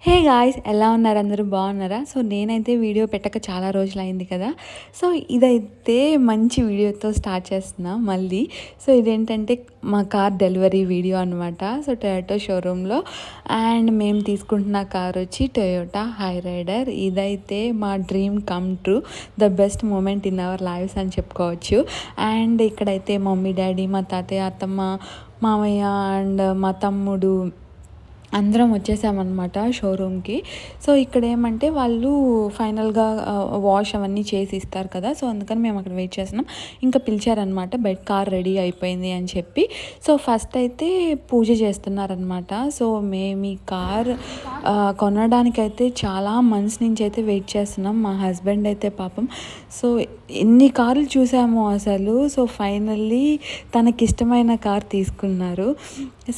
Hey guys, ఎలా ఉన్నారు? అందరూ బాగున్నారా? సో నేనైతే వీడియో పెట్టక చాలా రోజులైంది కదా. సో ఇదైతే మంచి వీడియోతో స్టార్ట్ చేస్తున్నా మళ్ళీ. సో ఇదేంటంటే మా కార్ డెలివరీ వీడియో అనమాట. సో టొయోటా షోరూంలో అండ్ మేము తీసుకుంటున్న కార్ వచ్చి టొయోటా హై రైడర్. ఇదైతే మా dream come true, the best moment in our lives అని చెప్పుకోవచ్చు. అండ్ ఇక్కడైతే మమ్మీ డాడీ, మా తాతయ్య, అత్తమ్మ, మామయ్య అండ్ మా తమ్ముడు అందరం వచ్చేసామన్నమాట షోరూమ్కి. సో ఇక్కడ ఏమంటే వాళ్ళు ఫైనల్గా వాష్ అవన్నీ చేసి ఇస్తారు కదా. సో అందుకని మేము అక్కడ వెయిట్ చేస్తున్నాం. ఇంకా పిలిచారనమాట, బయట కార్ రెడీ అయిపోయింది అని చెప్పి. సో ఫస్ట్ అయితే పూజ చేస్తున్నారనమాట. సో మేము ఈ కార్ కొనడానికైతే చాలా మంత్స్ నుంచి అయితే వెయిట్ చేస్తున్నాం. మా హస్బెండ్ అయితే పాపం సో ఎన్ని కార్లు చూసామో అసలు. సో ఫైనల్లీ తనకిష్టమైన కార్ తీసుకున్నారు.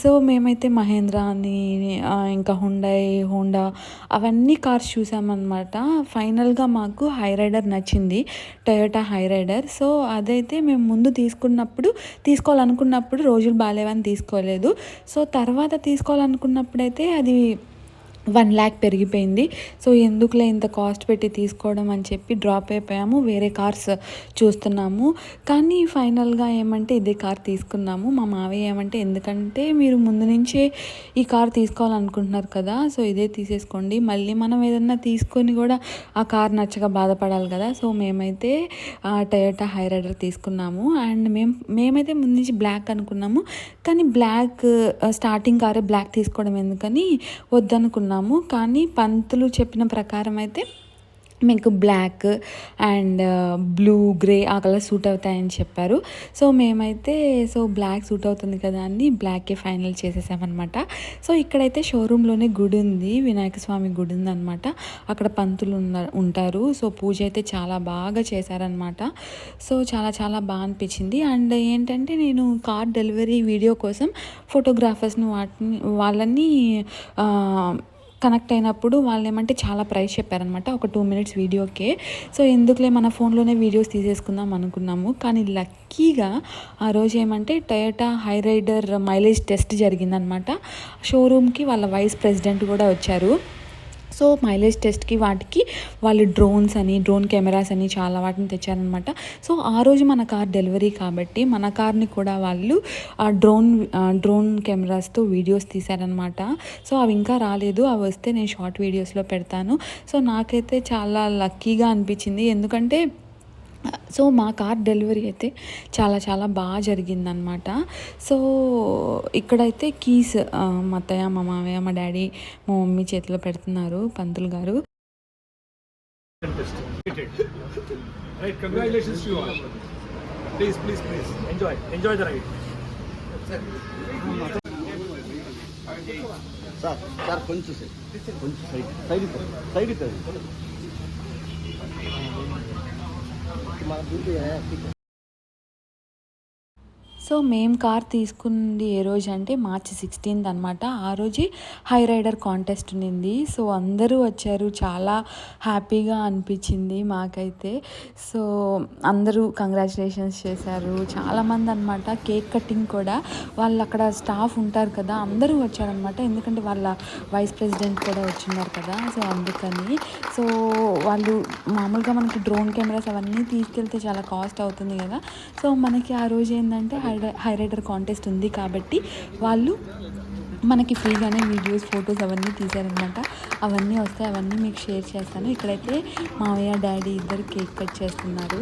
సో మేమైతే మహేంద్ర అని ఇంకా హోండా అవన్నీ కార్స్ చూసామన్నమాట. ఫైనల్గా మాకు హై రైడర్ నచ్చింది, టొయోటా హై రైడర్. సో అదైతే మేము ముందు తీసుకోవాలనుకున్నప్పుడు రోజులు బాగాలేవని తీసుకోలేదు. సో తర్వాత తీసుకోవాలనుకున్నప్పుడైతే అది 1,00,000 పెరిగిపోయింది. సో ఎందుకులే ఇంత కాస్ట్ పెట్టి తీసుకోవడం అని చెప్పి డ్రాప్ అయిపోయాము. వేరే కార్స్ చూస్తున్నాము. కానీ ఫైనల్గా ఏమంటే ఇదే కార్ తీసుకున్నాము. మా మావయ్య ఏమంటే, ఎందుకంటే మీరు ముందు నుంచే ఈ కార్ తీసుకోవాలనుకుంటున్నారు కదా, సో ఇదే తీసేసుకోండి, మళ్ళీ మనం ఏదన్నా తీసుకొని కూడా ఆ కార్ నచ్చక బాధపడాలి కదా. సో మేమైతే టొయోటా హై రైడర్ తీసుకున్నాము. అండ్ మేమైతే ముందు నుంచి బ్లాక్ అనుకున్నాము. కానీ బ్లాక్ స్టార్టింగ్ కారే బ్లాక్ తీసుకోవడం ఎందుకని వద్దనుకున్నాము. కానీ పంతులు చెప్పిన ప్రకారం అయితే మీకు బ్లాక్ అండ్ బ్లూ, గ్రే ఆ కలర్ సూట్ అవుతాయని చెప్పారు. సో మేమైతే బ్లాక్ సూట్ అవుతుంది కదా అని బ్లాకే ఫైనల్ చేసేసామన్నమాట. సో ఇక్కడైతే షోరూంలోనే గుడి ఉంది, వినాయక స్వామి గుడి ఉందన్నమాట. అక్కడ పంతులు ఉంటారు. సో పూజ అయితే చాలా బాగా చేశారనమాట. సో చాలా చాలా బాగా అనిపించింది. అండ్ ఏంటంటే నేను కార్ డెలివరీ వీడియో కోసం ఫోటోగ్రాఫర్స్ని వాళ్ళని కనెక్ట్ అయినప్పుడు వాళ్ళు ఏమంటే చాలా ప్రైస్ చెప్పారనమాట, ఒక 2 minutes వీడియోకే. సో ఎందుకులే మన ఫోన్లోనే వీడియోస్ తీసేసుకుందాం అనుకున్నాము. కానీ లక్కీగా ఆ రోజు ఏమంటే Toyota Hyryder mileage test జరిగిందనమాట. షోరూమ్కి వాళ్ళ వైస్ ప్రెసిడెంట్ కూడా వచ్చారు. సో మైలేజ్ టెస్ట్కి వాటికి వాళ్ళు డ్రోన్ కెమెరాస్ అని చాలా వాటిని తెచ్చారనమాట. సో ఆ రోజు మన కార్ డెలివరీ కాబట్టి మన కార్ని కూడా వాళ్ళు ఆ డ్రోన్ కెమెరాస్తో వీడియోస్ తీశారనమాట. సో అవి ఇంకా రాలేదు, అవి వస్తే నేను షార్ట్ వీడియోస్లో పెడతాను. సో నాకైతే చాలా లక్కీగా అనిపించింది, ఎందుకంటే సో మా కార్ డెలివరీ అయితే చాలా చాలా బాగా జరిగిందనమాట. సో ఇక్కడైతే కీస్ మా అత్తయ్య, మా మామయ్య, మా డాడీ, మా మమ్మీ చేతిలో పెడుతున్నారు పంతులు గారు. సో మేము కార్ తీసుకుంది ఏ రోజు అంటే March 16th అనమాట. ఆ రోజే హై రైడర్ కాంటెస్ట్ ఉన్నింది. సో అందరూ వచ్చారు, చాలా హ్యాపీగా అనిపించింది మాకైతే. సో అందరూ కంగ్రాచులేషన్స్ చేశారు చాలామంది అనమాట. కేక్ కటింగ్ కూడా వాళ్ళు అక్కడ స్టాఫ్ ఉంటారు కదా, అందరూ వచ్చారనమాట. ఎందుకంటే వాళ్ళ వైస్ ప్రెసిడెంట్ కూడా వచ్చిన్నారు కదా, సో అందుకని. సో వాళ్ళు మామూలుగా మనకి డ్రోన్ కెమెరాస్ అవన్నీ తీసుకెళ్తే చాలా కాస్ట్ అవుతుంది కదా. సో మనకి ఆ రోజు ఏంటంటే హై రైడర్ కాంటెస్ట్ ఉంది కాబట్టి వాళ్ళు మనకి ఫ్రీగానే వీడియోస్, ఫొటోస్ అవన్నీ తీశారనమాట. అవన్నీ వస్తాయి, అవన్నీ మీకు షేర్ చేస్తాను. ఇక్కడైతే మావయ్య, డాడీ ఇద్దరు కేక్ కట్ చేస్తున్నారు.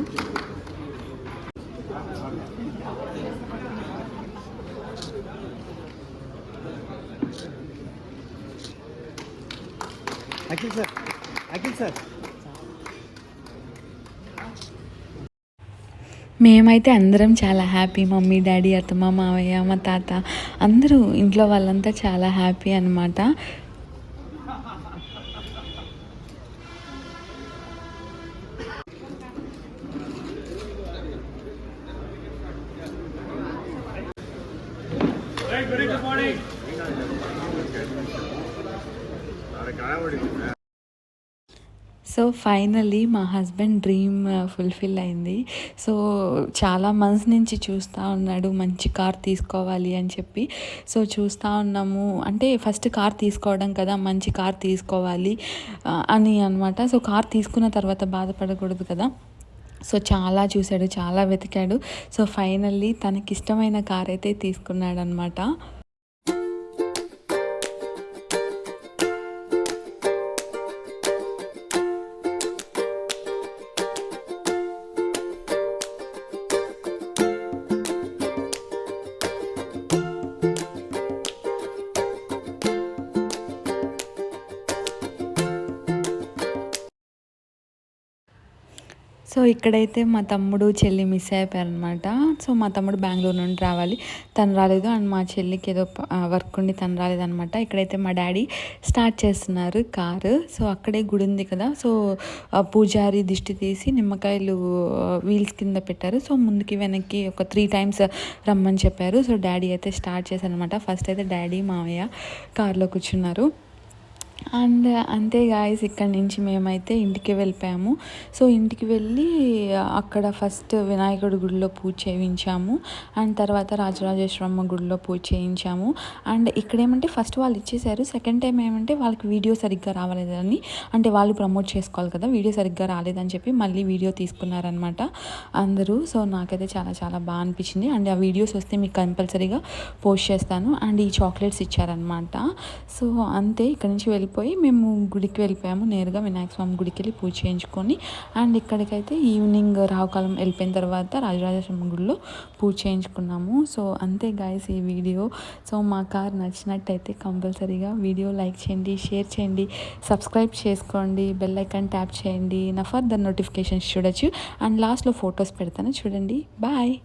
అఖిల్ సార్ మేమైతే అందరం చాలా హ్యాపీ. మమ్మీ, డాడీ, అత్తమ్మ, మావయ్య, మా తాత, అందరూ ఇంట్లో వాళ్ళంతా చాలా హ్యాపీ అనమాట. సో ఫైనల్లీ మా హస్బెండ్ డ్రీమ్ ఫుల్ఫిల్ అయింది. సో చాలా మంత్స్ నుంచి చూస్తూ ఉన్నాడు మంచి కార్ తీసుకోవాలి అని చెప్పి. సో చూస్తూ ఉన్నాము, అంటే ఫస్ట్ కార్ తీసుకోవడం కదా, మంచి కార్ తీసుకోవాలి అని అనమాట. సో కార్ తీసుకున్న తర్వాత బాధపడకూడదు కదా. సో చాలా చూశాడు, చాలా వెతికాడు. సో ఫైనల్లీ తనకిష్టమైన కార్ అయితే తీసుకున్నాడనమాట. సో ఇక్కడైతే మా తమ్ముడు చెల్లి మిస్ అయిపోయారనమాట. సో మా తమ్ముడు బెంగళూరు నుండి రావాలి, తను రాలేదు. అండ్ మా చెల్లికి ఏదో వర్క్ ఉండి తను రాలేదనమాట. ఇక్కడైతే మా డాడీ స్టార్ట్ చేస్తున్నారు కారు. సో అక్కడే గుడి ఉంది కదా, సో పూజారి దిష్టి తీసి నిమ్మకాయలు వీల్స్ కింద పెట్టారు. సో ముందుకి వెనక్కి ఒక 3 times రమ్మని చెప్పారు. సో డాడీ అయితే స్టార్ట్ చేశారనమాట. ఫస్ట్ అయితే డాడీ మావయ్య కార్లో కూర్చున్నారు. అండ్ అంతే గాయస్, ఇక్కడి నుంచి మేమైతే ఇంటికి వెళ్ళిపోయాము. సో ఇంటికి వెళ్ళి అక్కడ ఫస్ట్ వినాయకుడి గుడిలో పూజ చేయించాము. అండ్ తర్వాత రాజరాజేశ్వరమ్మ గుడిలో పూజ చేయించాము. అండ్ ఇక్కడ ఏమంటే ఫస్ట్ వాళ్ళు ఇచ్చేసారు. సెకండ్ టైం ఏమంటే వాళ్ళకి వీడియో సరిగ్గా రావాలేదని, అంటే వాళ్ళు ప్రమోట్ చేసుకోవాలి కదా, వీడియో సరిగ్గా రాలేదని చెప్పి మళ్ళీ వీడియో తీసుకున్నారనమాట అందరూ. సో నాకైతే చాలా చాలా బాగా అనిపించింది. అండ్ ఆ వీడియోస్ వస్తే మీకు కంపల్సరీగా పోస్ట్ చేస్తాను. అండ్ ఈ చాక్లెట్స్ ఇచ్చారనమాట. సో అంతే, ఇక్కడ నుంచి వెళ్ళిపోయి మేము గుడికి వెళ్ళిపోయాము. నేరుగా వినాయక స్వామి గుడికి వెళ్ళి పూజ చేయించుకొని, అండ్ ఇక్కడికైతే ఈవినింగ్ రావుకాలం వెళ్ళిపోయిన తర్వాత రాజరాజేశ్వరమ్మ గుడిలో పూజ చేయించుకున్నాము. సో అంతే గాయస్ ఈ వీడియో. సో మా కార్ నచ్చినట్టయితే కంపల్సరీగా వీడియో లైక్ చేయండి, షేర్ చేయండి, సబ్స్క్రైబ్ చేసుకోండి, బెల్ ఐకాన్ ట్యాప్ చేయండి, నా ఫర్దర్ నోటిఫికేషన్స్ చూడొచ్చు. అండ్ లాస్ట్లో ఫొటోస్ పెడతాను చూడండి. బాయ్.